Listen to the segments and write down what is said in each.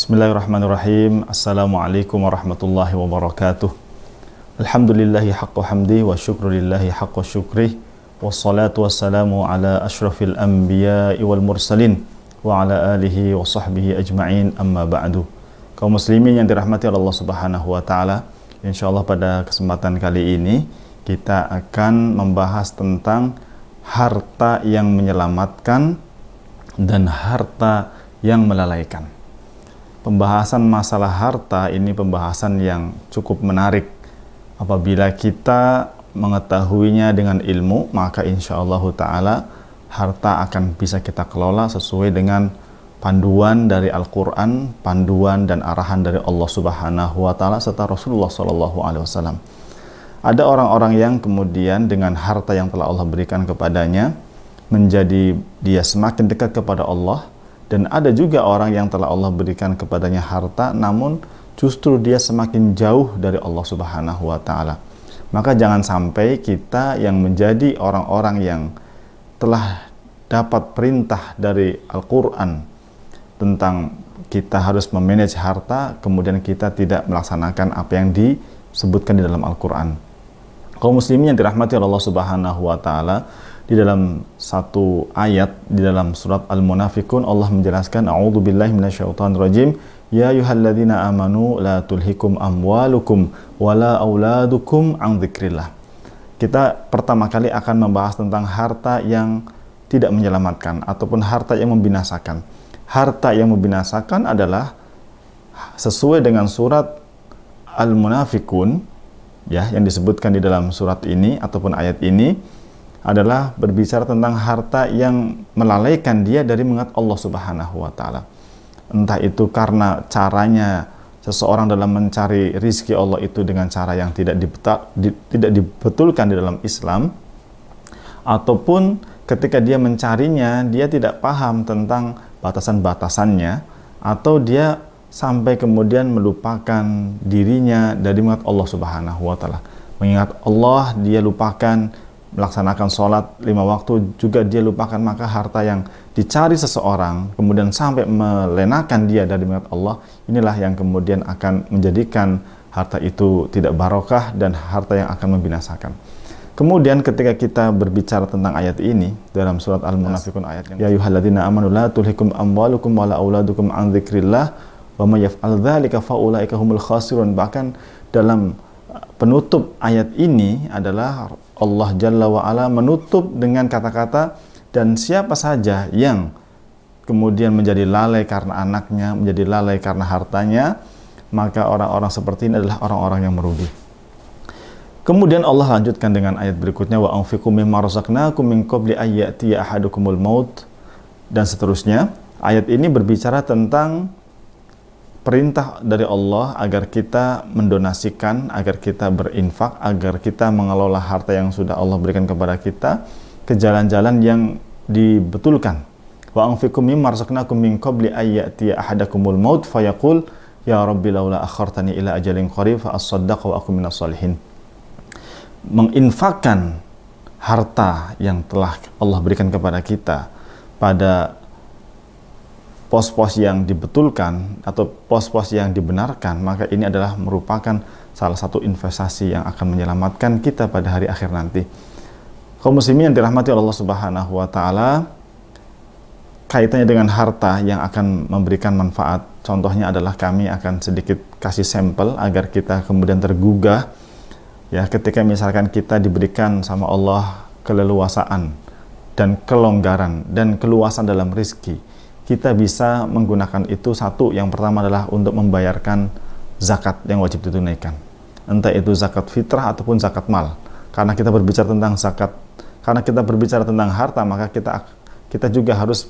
Bismillahirrahmanirrahim. Assalamualaikum warahmatullahi wabarakatuh. Alhamdulillahi haqqa hamdi wa syukrulillahi haqqa syukri. Wassalatu wassalamu ala ashrafil anbiya'i wal mursalin wa ala alihi wa sahbihi ajma'in, amma ba'du. Kaum muslimin yang dirahmati Allah Subhanahu wa taala, insyaallah pada kesempatan kali ini kita akan membahas tentang harta yang menyelamatkan dan harta yang melalaikan. Pembahasan masalah harta ini pembahasan yang cukup menarik. Apabila kita mengetahuinya dengan ilmu, maka insyaallah ta'ala harta akan bisa kita kelola sesuai dengan panduan dari Al-Quran, panduan dan arahan dari Allah Subhanahu wa ta'ala serta Rasulullah SAW. Ada orang-orang yang kemudian dengan harta yang telah Allah berikan kepadanya menjadi dia semakin dekat kepada Allah. Dan ada juga orang yang telah Allah berikan kepadanya harta, namun justru dia semakin jauh dari Allah Subhanahu wa ta'ala. Maka jangan sampai kita yang menjadi orang-orang yang telah dapat perintah dari Al-Quran tentang kita harus memanage harta, kemudian kita tidak melaksanakan apa yang disebutkan di dalam Al-Quran. Kaum muslimin yang dirahmati Allah Subhanahu wa ta'ala, di dalam satu ayat di dalam surat Al-Munafiqun Allah menjelaskan, a'udzubillahi minasyaitonirrajim, ya ayyuhalladzina amanu la tulhikum amwalukum wala auladukum an dzikrillah. Kita pertama kali akan membahas tentang harta yang tidak menyelamatkan ataupun harta yang membinasakan. Harta yang membinasakan adalah sesuai dengan surat Al-Munafiqun ya, yang disebutkan di dalam surat ini ataupun ayat ini adalah berbicara tentang harta yang melalaikan dia dari mengingat Allah Subhanahu wa ta'ala. Entah itu karena caranya seseorang dalam mencari rizki Allah itu dengan cara yang tidak dibetulkan di dalam Islam, ataupun ketika dia mencarinya dia tidak paham tentang batasan-batasannya, atau dia sampai kemudian melupakan dirinya dari mengingat Allah Subhanahu wa ta'ala. Mengingat Allah dia lupakan, melaksanakan sholat 5 waktu juga dia lupakan, maka harta yang dicari seseorang kemudian sampai melenakan dia dari mengingat Allah, inilah yang kemudian akan menjadikan harta itu tidak barokah dan harta yang akan membinasakan. Kemudian ketika kita berbicara tentang ayat ini dalam surat Al-Munafiqun ayat ya ayyuhalladzina amanu la tulhikum amwalukum wala auladukum an dzikrillah wa may yaf'al dzalika fa ulaika humul khasirun. Bahkan dalam penutup ayat ini adalah Allah Jalla wa'ala menutup dengan kata-kata, dan siapa saja yang kemudian menjadi lalai karena anaknya, menjadi lalai karena hartanya, maka orang-orang seperti ini adalah orang-orang yang merugi. Kemudian Allah lanjutkan dengan ayat berikutnya, wa anfiqu mimma razaqnakum min qabli ay ya'tiya ahadukumul maut, dan seterusnya. Ayat ini berbicara tentang perintah dari Allah agar kita mendonasikan, agar kita berinfak, agar kita mengelola harta yang sudah Allah berikan kepada kita ke jalan-jalan yang dibetulkan. Wa anfiqu mimma razaqnakum min qabli ay ya'tiya ahadakumul maut fayaqul ya rabbi laula akhartani ila ajalin qarib fa asaddaq wa akun minas solihin. Menginfakkan harta yang telah Allah berikan kepada kita pada pos-pos yang dibetulkan atau pos-pos yang dibenarkan, maka ini adalah merupakan salah satu investasi yang akan menyelamatkan kita pada hari akhir nanti. Kaum muslimin yang dirahmati Allah Subhanahu wa ta'ala, kaitannya dengan harta yang akan memberikan manfaat, contohnya adalah kami akan sedikit kasih sampel agar kita kemudian tergugah ya, ketika misalkan kita diberikan sama Allah keleluasaan dan kelonggaran dan keluasan dalam rizki, kita bisa menggunakan itu. Satu, yang pertama adalah untuk membayarkan zakat yang wajib ditunaikan, entah itu zakat fitrah ataupun zakat mal. Karena kita berbicara tentang zakat, karena kita berbicara tentang harta, maka kita juga harus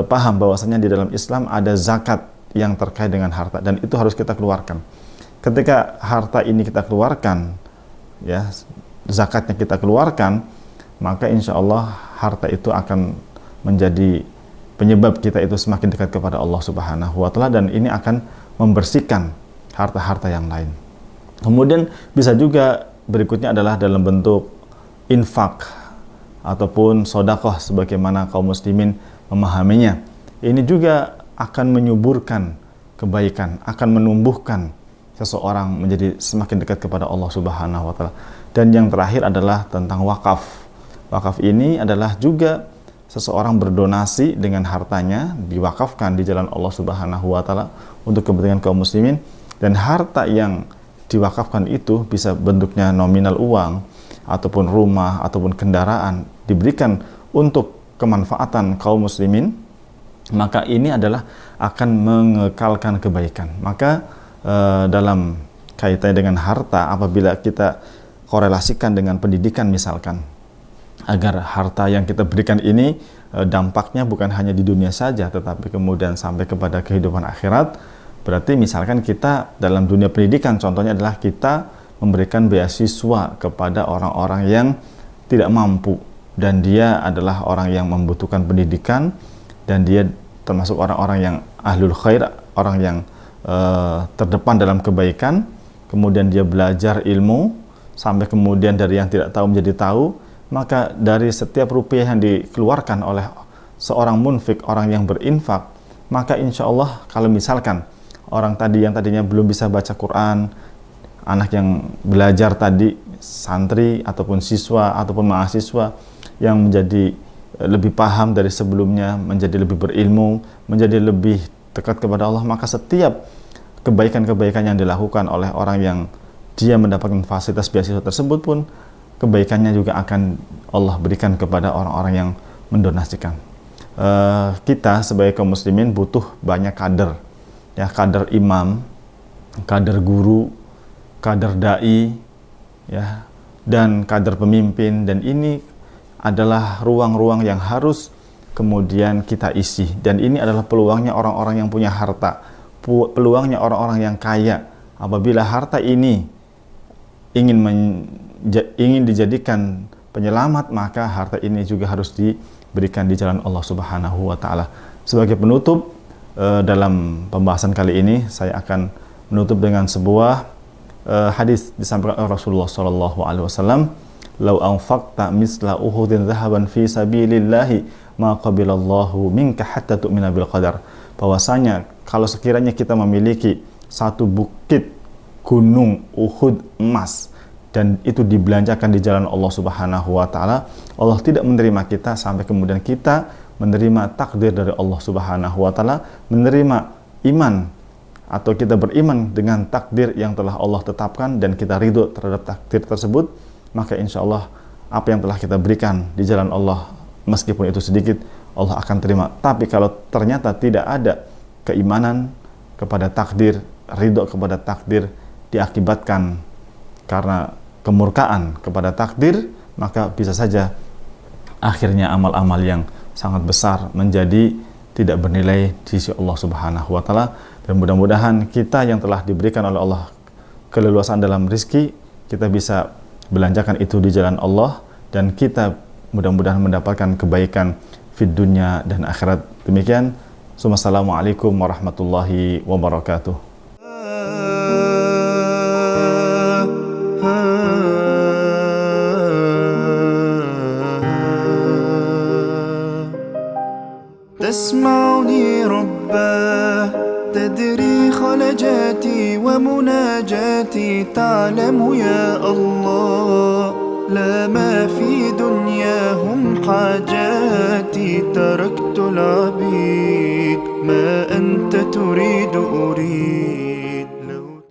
paham bahwasanya di dalam Islam ada zakat yang terkait dengan harta, dan itu harus kita keluarkan. Ketika harta ini kita keluarkan, ya, zakatnya kita keluarkan, maka insya Allah harta itu akan menjadi penyebab kita itu semakin dekat kepada Allah Subhanahu wa ta'ala, dan ini akan membersihkan harta-harta yang lain. Kemudian bisa juga berikutnya adalah dalam bentuk infak ataupun sodakoh sebagaimana kaum muslimin memahaminya. Ini juga akan menyuburkan kebaikan, akan menumbuhkan seseorang menjadi semakin dekat kepada Allah Subhanahu wa taala. Dan yang terakhir adalah tentang wakaf. Wakaf ini adalah juga seseorang berdonasi dengan hartanya, diwakafkan di jalan Allah Subhanahu wa taala untuk kepentingan kaum muslimin, dan harta yang diwakafkan itu bisa bentuknya nominal uang ataupun rumah ataupun kendaraan diberikan untuk kemanfaatan kaum muslimin, maka ini adalah akan mengekalkan kebaikan. Maka dalam kaitannya dengan harta, apabila kita korelasikan dengan pendidikan misalkan, agar harta yang kita berikan ini dampaknya bukan hanya di dunia saja tetapi kemudian sampai kepada kehidupan akhirat, berarti misalkan kita dalam dunia pendidikan, contohnya adalah kita memberikan beasiswa kepada orang-orang yang tidak mampu dan dia adalah orang yang membutuhkan pendidikan, dan dia termasuk orang-orang yang ahlul khair, orang yang terdepan dalam kebaikan, kemudian dia belajar ilmu sampai kemudian dari yang tidak tahu menjadi tahu, maka dari setiap rupiah yang dikeluarkan oleh seorang munfik, orang yang berinfak, maka insya Allah kalau misalkan orang tadi yang tadinya belum bisa baca Quran, anak yang belajar tadi, santri ataupun siswa ataupun mahasiswa yang menjadi lebih paham dari sebelumnya, menjadi lebih berilmu, menjadi lebih dekat kepada Allah, maka setiap kebaikan-kebaikan yang dilakukan oleh orang yang dia mendapatkan fasilitas beasiswa tersebut pun kebaikannya juga akan Allah berikan kepada orang-orang yang mendonasikan. Kita sebagai kaum muslimin butuh banyak kader, ya, kader imam, kader guru, kader dai, ya, dan kader pemimpin, dan ini adalah ruang-ruang yang harus kemudian kita isi, dan ini adalah peluangnya orang-orang yang punya harta, peluangnya orang-orang yang kaya. Apabila harta ini ingin dijadikan penyelamat, maka harta ini juga harus diberikan di jalan Allah Subhanahu wa taala. Sebagai penutup dalam pembahasan kali ini, saya akan menutup dengan sebuah hadis disampaikan oleh Rasulullah sallallahu alaihi wasallam, "Lau anfaqta misla Uhudin dhahaban fi sabilillahi ma qabilallahu minka hatta tu'mina bil qadar." Bahwasanya kalau sekiranya kita memiliki satu bukit gunung Uhud emas dan itu dibelanjakan di jalan Allah Subhanahu wa taala, Allah tidak menerima kita sampai kemudian kita menerima takdir dari Allah Subhanahu wa taala, menerima iman atau kita beriman dengan takdir yang telah Allah tetapkan dan kita ridho terhadap takdir tersebut, maka insya Allah apa yang telah kita berikan di jalan Allah, meskipun itu sedikit, Allah akan terima. Tapi kalau ternyata tidak ada keimanan kepada takdir, ridho kepada takdir, diakibatkan karena kemurkaan kepada takdir, maka bisa saja akhirnya amal-amal yang sangat besar menjadi tidak bernilai di sisi Allah Subhanahu wa taala. Dan mudah-mudahan kita yang telah diberikan oleh Allah keleluasan dalam rizki, kita bisa belanjakan itu di jalan Allah, dan kita mudah-mudahan mendapatkan kebaikan fid dunya dan akhirat. Demikian. Wassalamualaikum warahmatullahi wabarakatuh. تسمعني رباه تدري خلجاتي ومناجاتي تعلم يا الله لا ما في دنياهم حاجاتي تركت العبيد ما أنت تريد أريد